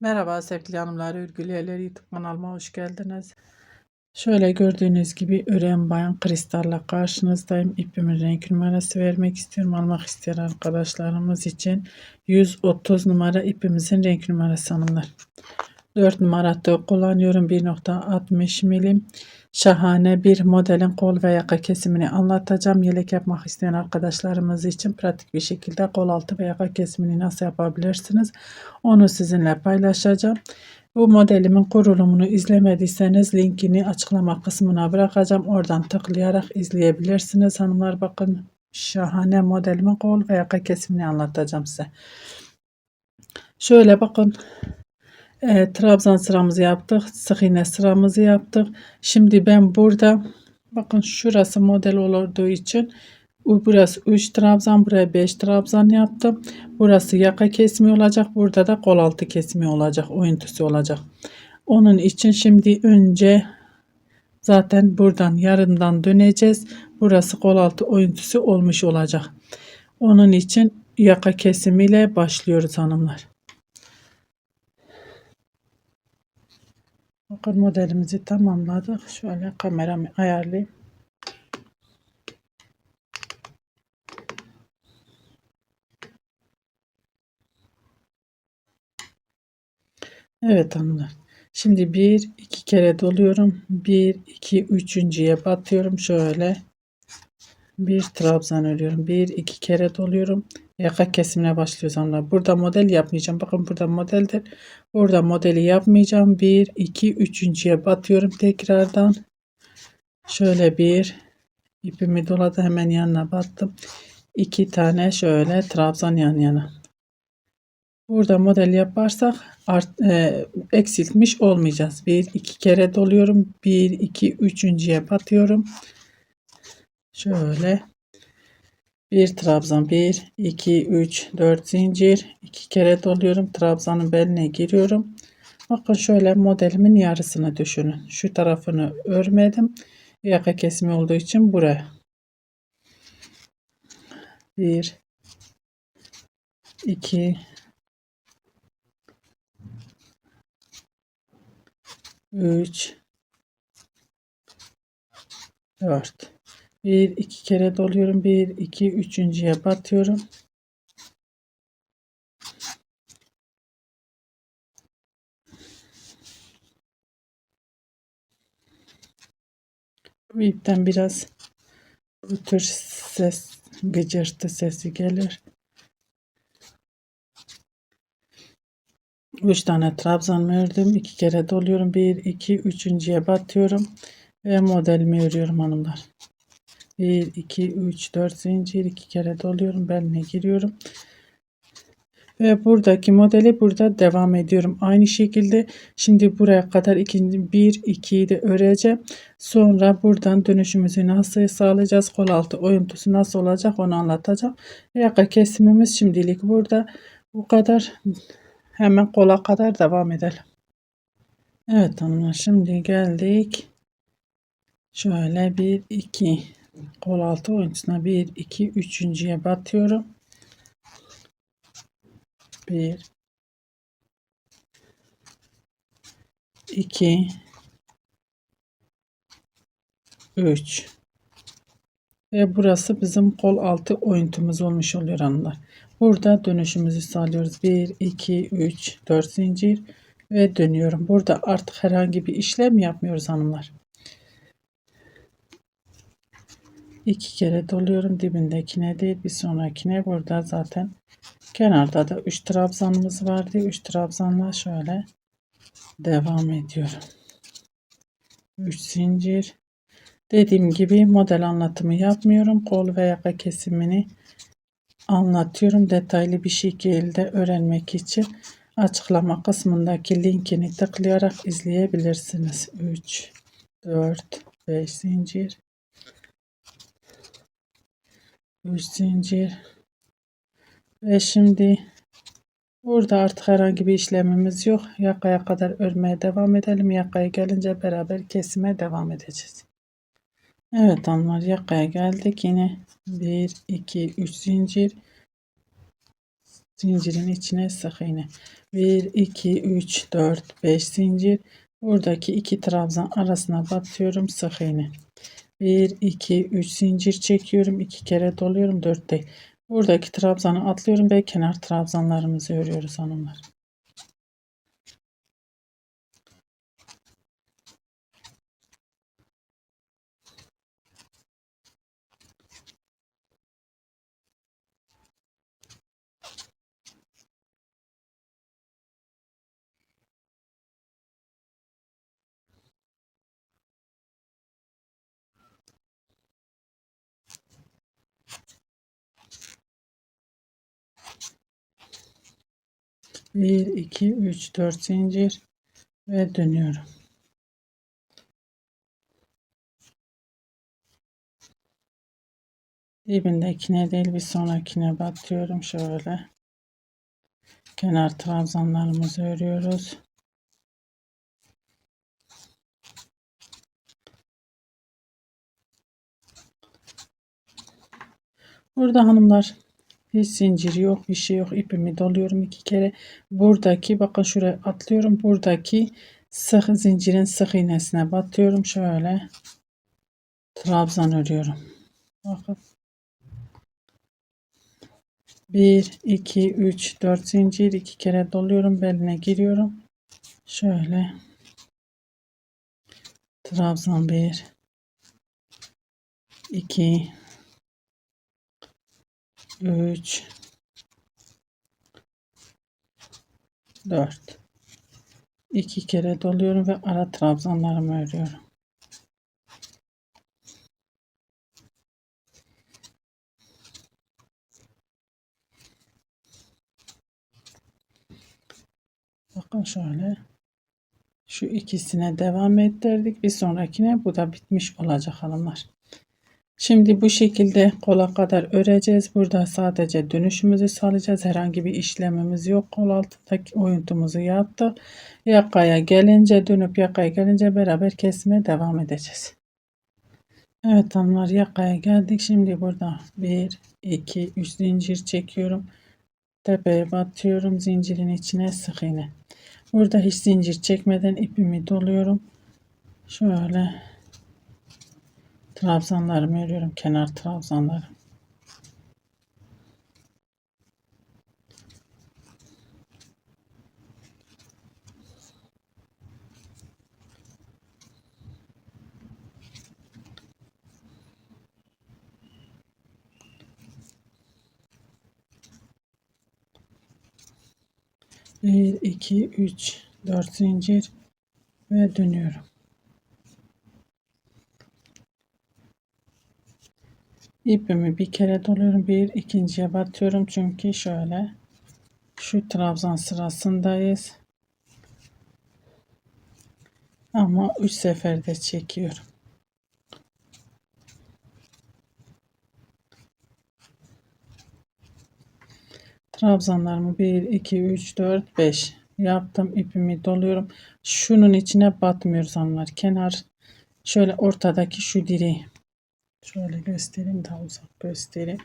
Merhaba sevgili hanımlar, örgülü yerleri YouTube kanalıma hoş geldiniz. Şöyle gördüğünüz gibi ören bayan kristalla karşınızdayım. İpimin renk numarası vermek istiyorum. Almak isteyen arkadaşlarımız için 130 numara ipimizin renk numarası hanımlar. 4 numara tığ kullanıyorum. 1.60 milim. Şahane bir modelin kol ve yaka kesimini anlatacağım. Yelek yapmak isteyen arkadaşlarımız için pratik bir şekilde kol altı ve yaka kesimini nasıl yapabilirsiniz onu sizinle paylaşacağım. Bu modelimin kurulumunu izlemediyseniz linkini açıklama kısmına bırakacağım. Oradan tıklayarak izleyebilirsiniz. Hanımlar bakın, şahane modelimin kol ve yaka kesimini anlatacağım size. Şöyle bakın. Trabzan sıramızı yaptık. Sık iğne sıramızı yaptık. Şimdi ben burada bakın, şurası model olduğu için burası 3 trabzan, buraya 5 trabzan yaptım. Burası yaka kesimi olacak. Burada da kol altı kesimi olacak. Oyuntusu olacak. Onun için şimdi önce zaten buradan yarından döneceğiz. Burası kol altı oyuntusu olmuş olacak. Onun için yaka kesimiyle başlıyoruz hanımlar. Bakın modelimizi tamamladık. Şöyle kameramı ayarlayayım. Evet hanımlar. Şimdi 1-2 kere doluyorum. 1-2 üçüncüye batıyorum. Şöyle bir trabzan örüyorum. 1-2 kere doluyorum. Yaka kesimine başlıyoruz hanımlar. Burada model yapmayacağım. Bakın burada modeldir. Burada modeli yapmayacağım. 1-2 üçüncüye batıyorum tekrardan. Şöyle bir ipimi doladı, hemen yanına battım. 2 tane şöyle trabzan yan yana. Burada model yaparsak eksiltmiş olmayacağız. 1-2 kere doluyorum. 1-2 üçüncüye batıyorum. Şöyle bir trabzan, 1-2-3-4 zincir, 2 kere doluyorum. Trabzanın beline giriyorum. Bakın şöyle modelimin yarısını düşünün. Şu tarafını örmedim. Yaka kesimi olduğu için buraya 1 2 3 4 1-2 kere doluyorum. 1-2 üçüncüye batıyorum. Bu ipten biraz bu tür ses, gıcırtı sesi gelir. 3 tane trabzan ördüm. 2 kere doluyorum. 1-2 üçüncüye batıyorum ve modelimi örüyorum hanımlar. 1-2-3-4 zincir, 2 kere doluyorum, beline giriyorum ve buradaki modeli burada devam ediyorum aynı şekilde. Şimdi buraya kadar ikinci 1-2'yi de öreceğim. Sonra buradan dönüşümüzü nasıl sağlayacağız, kol altı oyuntusu nasıl olacak onu anlatacağım. Yaka kesimimiz şimdilik burada bu kadar. Hemen kola kadar devam edelim. Evet hanımlar, şimdi geldik şöyle 1-2 kol altı oyuntusuna, 1-2 üçüncüye batıyorum. 1 2 3 ve burası bizim kol altı oyuntumuz olmuş oluyor hanımlar. Burada dönüşümüzü sağlıyoruz. 1-2-3-4 zincir ve dönüyorum. Burada artık herhangi bir işlem yapmıyoruz hanımlar. 2 kere doluyorum, dibindekine değil bir sonrakine. Burada zaten kenarda da 3 trabzanımız vardı. 3 trabzanla şöyle devam ediyorum. 3 zincir. Dediğim gibi model anlatımı yapmıyorum. Kol ve yaka kesimini anlatıyorum detaylı bir şekilde öğrenmek için. Açıklama kısmındaki linkini tıklayarak izleyebilirsiniz. 3 4 5 zincir, 3 zincir ve şimdi burada artık herhangi bir işlemimiz yok. Yakaya kadar örmeye devam edelim. Yakaya gelince beraber kesime devam edeceğiz. Evet hanımlar, yakaya geldik. Yine 1-2-3 zincir, zincirin içine sık iğne, 1 2 3 4 5 zincir. Buradaki iki trabzan arasına batıyorum, sık iğne. 1 2 3 zincir çekiyorum, 2 kere doluyorum, 4 değil. Buradaki trabzanı atlıyorum ve kenar trabzanlarımızı örüyoruz hanımlar. 1 2 3 4 zincir ve dönüyorum. Dibindekine değil bir sonrakine batıyorum şöyle. Kenar trabzanlarımızı örüyoruz. Burada hanımlar hiç zincir yok, bir şey yok. İpimi doluyorum 2 kere. Buradaki bakın şuraya atlıyorum. Buradaki sık zincirin sık iğnesine batıyorum. Şöyle trabzan örüyorum. Bakın. 1 2 3 4 zincir, 2 kere doluyorum. Beline giriyorum. Şöyle trabzan 1 2 3 4, 2 kere doluyorum ve ara trabzanlarımı örüyorum. Bakın şöyle şu ikisine devam ettirdik. Bir sonrakine bu da bitmiş olacak hanımlar. Şimdi bu şekilde kola kadar öreceğiz. Burada sadece dönüşümüzü sağlayacağız. Herhangi bir işlemimiz yok. Kol altındaki oyuntumuzu yaptık. Yakaya gelince dönüp yakaya gelince beraber kesmeye devam edeceğiz. Evet hanımlar, yakaya geldik. Şimdi burada 1 2 3 zincir çekiyorum. Tepeye batıyorum. Zincirin içine sık iğne. Burada hiç zincir çekmeden ipimi doluyorum. Şöyle trabzanlarımı örüyorum. Kenar trabzanları. Bir, iki, üç, dört zincir ve dönüyorum. İpimi bir kere doluyorum. Bir, ikinciye batıyorum. Çünkü şöyle şu trabzan sırasındayız. Ama 3 seferde çekiyorum. Trabzanlarımı 1 2 3 4 5 yaptım. İpimi doluyorum. Şunun içine batmıyoruz hanımlar. Kenar şöyle ortadaki şu direği. Şöyle göstereyim, daha uzak göstereyim.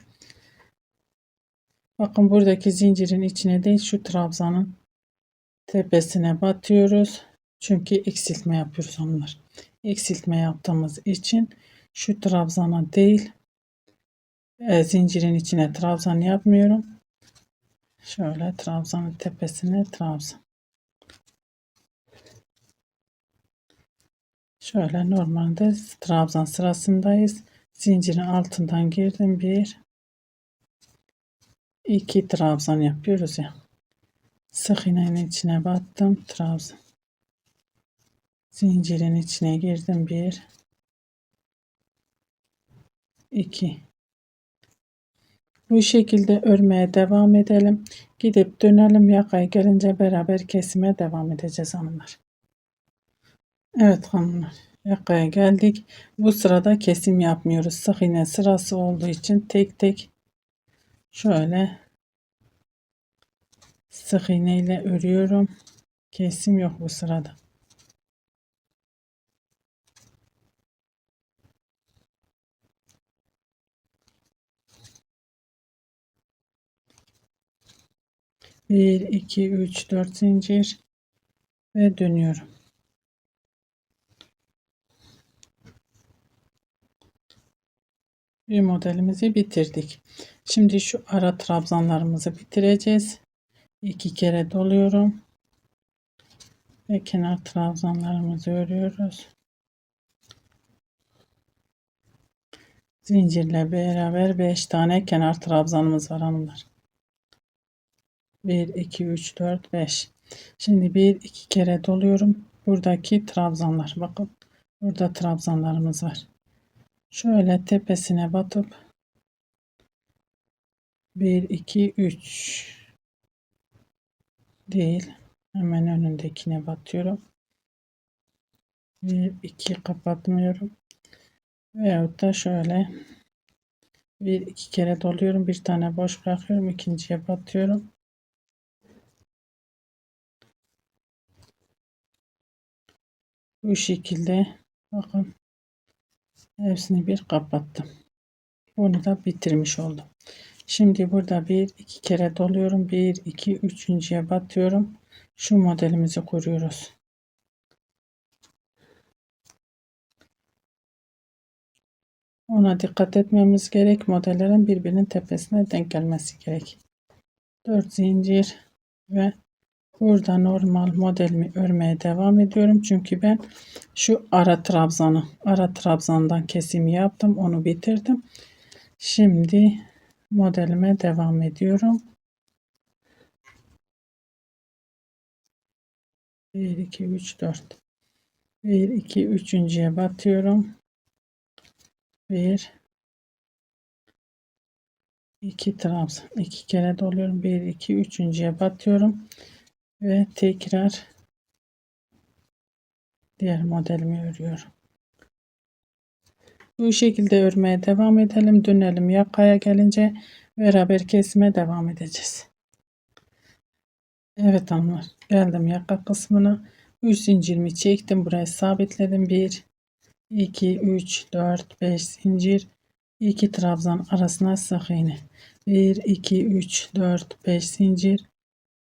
Bakın buradaki zincirin içine değil şu trabzanın tepesine batıyoruz. Çünkü eksiltme yapıyoruz onlar. Eksiltme yaptığımız için şu trabzana değil zincirin içine trabzan yapmıyorum. Şöyle trabzanın tepesine trabzan. Şöyle normalde trabzan sırasındayız. Zincirin altından girdim. 1 2 trabzan yapıyoruz ya. Sık iğnenin içine battım. Trabzan. Zincirin içine girdim. 1 2. Bu şekilde örmeye devam edelim. Gidip dönelim, yakaya gelince beraber kesime devam edeceğiz hanımlar. Evet hanımlar, yakaya geldik. Bu sırada kesim yapmıyoruz. Sık iğne sırası olduğu için tek tek şöyle sık iğne ile örüyorum. Kesim yok bu sırada. 1 2 3 4 zincir ve dönüyorum. Bir modelimizi bitirdik. Şimdi şu ara trabzanlarımızı bitireceğiz. 2 kere doluyorum ve kenar trabzanlarımızı örüyoruz. Zincirle beraber 5 tane kenar trabzanımız var hanımlar. 1 2 3 4 5. Şimdi 1 2 kere doluyorum. Buradaki trabzanlar, bakın burada trabzanlarımız var. Şöyle tepesine batıp 1 2 3 değil, hemen önündekine batıyorum. 1 2 kapatmıyorum. Veyahut da şöyle 1 2 kere doluyorum, bir tane boş bırakıyorum, ikinciye batıyorum. Bu şekilde bakın hepsini bir kapattım. Bunu da bitirmiş oldum. Şimdi burada 1 2 kere doluyorum. 1 2 üçüncüye batıyorum. Şu modelimizi kuruyoruz. Ona dikkat etmemiz gerek. Modellerin birbirinin tepesine denk gelmesi gerek. 4 zincir ve burada normal modelimi örmeye devam ediyorum. Çünkü ben şu ara trabzandan kesimi yaptım. Onu bitirdim. Şimdi modelime devam ediyorum. 1 2 3 4. 1 2 üçüncüye batıyorum. 1 2 trabzan, 2 kere doluyorum. 1 2 üçüncüye batıyorum ve tekrar diğer modelimi örüyorum. Bu şekilde örmeye devam edelim. Dönelim, yakaya gelince beraber kesime devam edeceğiz. Evet hanımlar, geldim yaka kısmına. 3 zincirimi çektim, buraya sabitledim. 1 2 3 4 5 zincir, 2 trabzan arasına sık iğne. 1 2 3 4 5 zincir.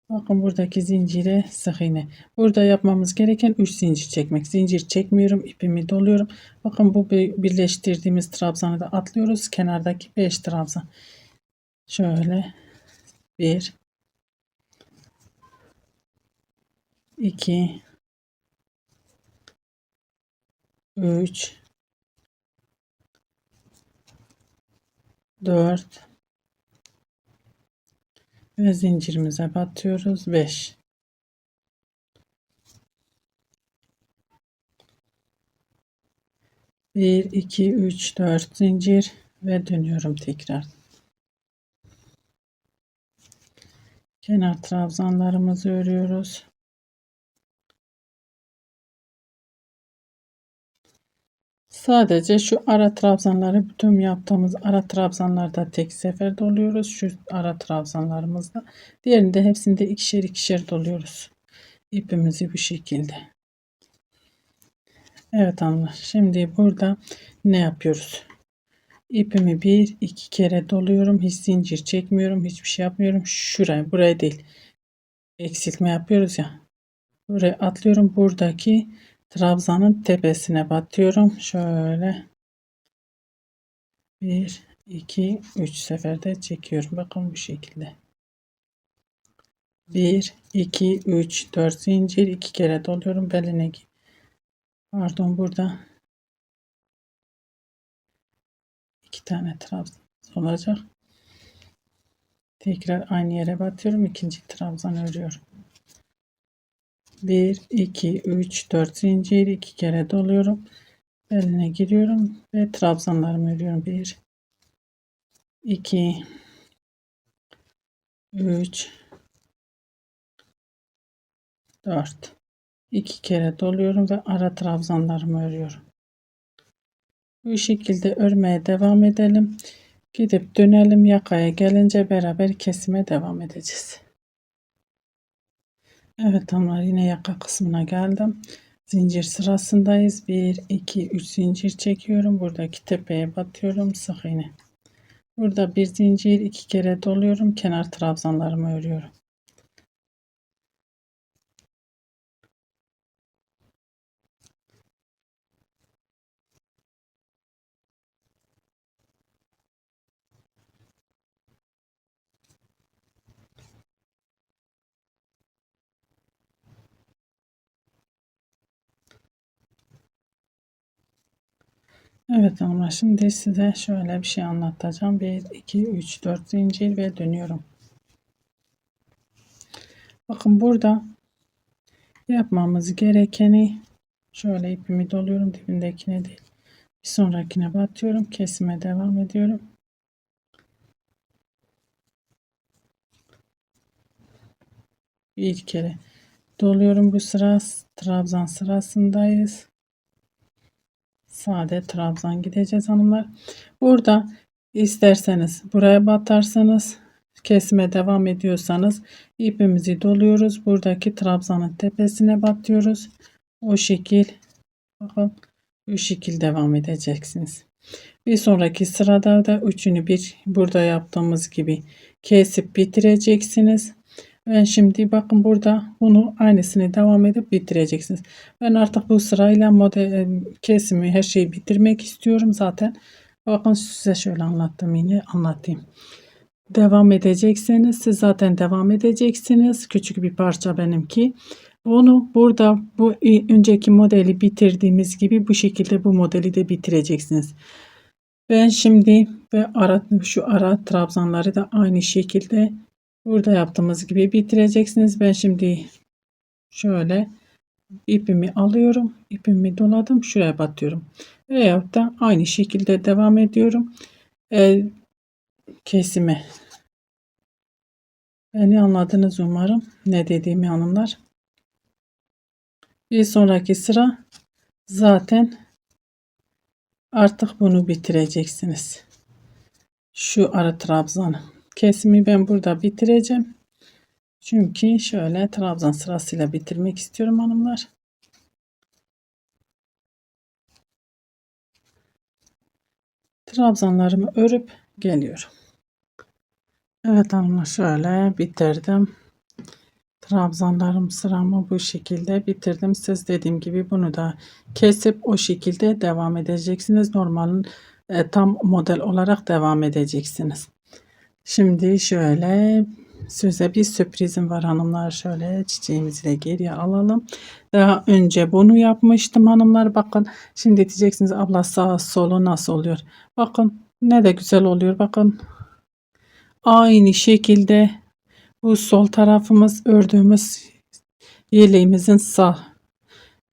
Bakın buradaki zincire sık iğne. Burada yapmamız gereken 3 zincir çekmek. Zincir çekmiyorum, ipimi doluyorum. Bakın bu birleştirdiğimiz trabzanı da atlıyoruz. Kenardaki 5 trabzan. Şöyle 1 2 3 4 ve zincirimize batıyoruz. 5 1 2 3 4 zincir ve dönüyorum tekrar. Kenar trabzanlarımızı örüyoruz. Sadece şu ara trabzanları, bütün yaptığımız ara trabzanlarda tek sefer doluyoruz. Şu ara trabzanlarımızda. Diğerinde hepsinde ikişer ikişer doluyoruz. İpimizi bu şekilde. Evet hanımlar. Şimdi burada ne yapıyoruz? İpimi 1 2 kere doluyorum. Hiç zincir çekmiyorum. Hiçbir şey yapmıyorum. Buraya değil. Eksiltme yapıyoruz ya. Buraya atlıyorum. Buradaki trabzanın tepesine batıyorum. Şöyle 1 2 3 seferde çekiyorum. Bakın bu şekilde. 1 2 3 4 zincir, 2 kere doluyorum. Beline, pardon, burada 2 tane trabzan olacak. Tekrar aynı yere batıyorum. İkinci trabzan örüyorum. 1 2 3 4 zincir, 2 kere doluyorum. Beline giriyorum ve trabzanlarımı örüyorum. 1 2 3 4, 2 kere doluyorum ve ara trabzanlarımı örüyorum. Bu şekilde örmeye devam edelim. Gidip dönelim, yakaya gelince beraber kesime devam edeceğiz. Evet hanımlar, yine yaka kısmına geldim. Zincir sırasındayız. 1 2 3 zincir çekiyorum. Buradaki tepeye batıyorum, sık iğne. Burada bir zincir, 2 kere doluyorum, kenar trabzanlarımı örüyorum. Evet ama şimdi size şöyle bir şey anlatacağım. 1, 2, 3, 4 zincir ve dönüyorum. Bakın burada yapmamız gerekeni şöyle ipimi doluyorum, dibindekine değil. Bir sonrakine batıyorum. Kesime devam ediyorum. Bir kere doluyorum. Bu sıra trabzan sırasındayız. Sade trabzan gideceğiz hanımlar. Burada isterseniz buraya batarsanız, kesime devam ediyorsanız ipimizi doluyoruz. Buradaki trabzanın tepesine batıyoruz. O şekil, bakın, bu şekil devam edeceksiniz. Bir sonraki sırada da üçünü bir burada yaptığımız gibi kesip bitireceksiniz. Ben şimdi bakın burada bunu aynısını devam edip bitireceksiniz. Ben artık bu sırayla model kesimi her şeyi bitirmek istiyorum zaten. Bakın size şöyle anlattım, yine anlatayım. Devam edeceksiniz. Siz zaten devam edeceksiniz. Küçük bir parça benimki. Bunu burada bu önceki modeli bitirdiğimiz gibi bu şekilde bu modeli de bitireceksiniz. Ben şimdi ve şu ara trabzanları da aynı şekilde burada yaptığımız gibi bitireceksiniz. Ben şimdi şöyle ipimi alıyorum. İpimi doladım. Şuraya batıyorum. Veyahut da aynı şekilde devam ediyorum. Kesime. Beni anladınız umarım. Ne dediğimi hanımlar. Bir sonraki sıra zaten artık bunu bitireceksiniz. Şu ara trabzanı. Kesimi ben burada bitireceğim. Çünkü şöyle trabzan sırasıyla bitirmek istiyorum hanımlar. Trabzanlarımı örüp geliyorum. Evet hanımlar, şöyle bitirdim. Trabzanlarım sıramı bu şekilde bitirdim. Siz dediğim gibi bunu da kesip o şekilde devam edeceksiniz. Normalin tam model olarak devam edeceksiniz. Şimdi şöyle size bir sürprizim var hanımlar. Şöyle çiçeğimizi de geriye alalım. Daha önce bunu yapmıştım hanımlar. Bakın şimdi diyeceksiniz abla sağ solu nasıl oluyor? Bakın ne de güzel oluyor. Bakın aynı şekilde bu sol tarafımız ördüğümüz yeleğimizin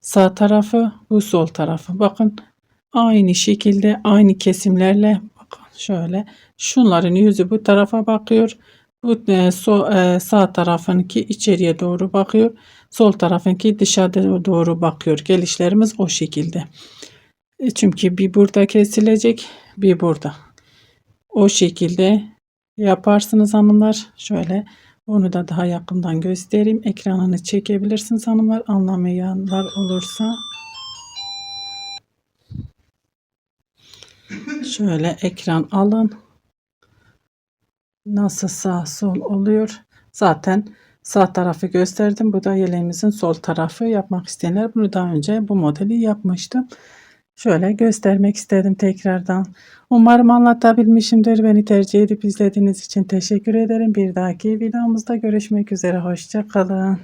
sağ tarafı, bu sol tarafı. Bakın aynı şekilde aynı kesimlerle bakın şöyle şunların yüzü bu tarafa bakıyor. Bu sağ tarafınki içeriye doğru bakıyor. Sol tarafınki dışarıya doğru bakıyor. Gelişlerimiz o şekilde. Çünkü bir burada kesilecek, bir burada. O şekilde yaparsınız hanımlar. Şöyle onu da daha yakından göstereyim. Ekranını çekebilirsiniz hanımlar. Anlamayanlar olursa. Şöyle ekran alın. Nasıl sağ sol oluyor. Zaten sağ tarafı gösterdim. Bu da yeleğimizin sol tarafı. Yapmak isteyenler bunu daha önce bu modeli yapmıştım. Şöyle göstermek istedim tekrardan. Umarım anlatabilmişimdir. Beni tercih edip izlediğiniz için teşekkür ederim. Bir dahaki videomuzda görüşmek üzere. Hoşça kalın.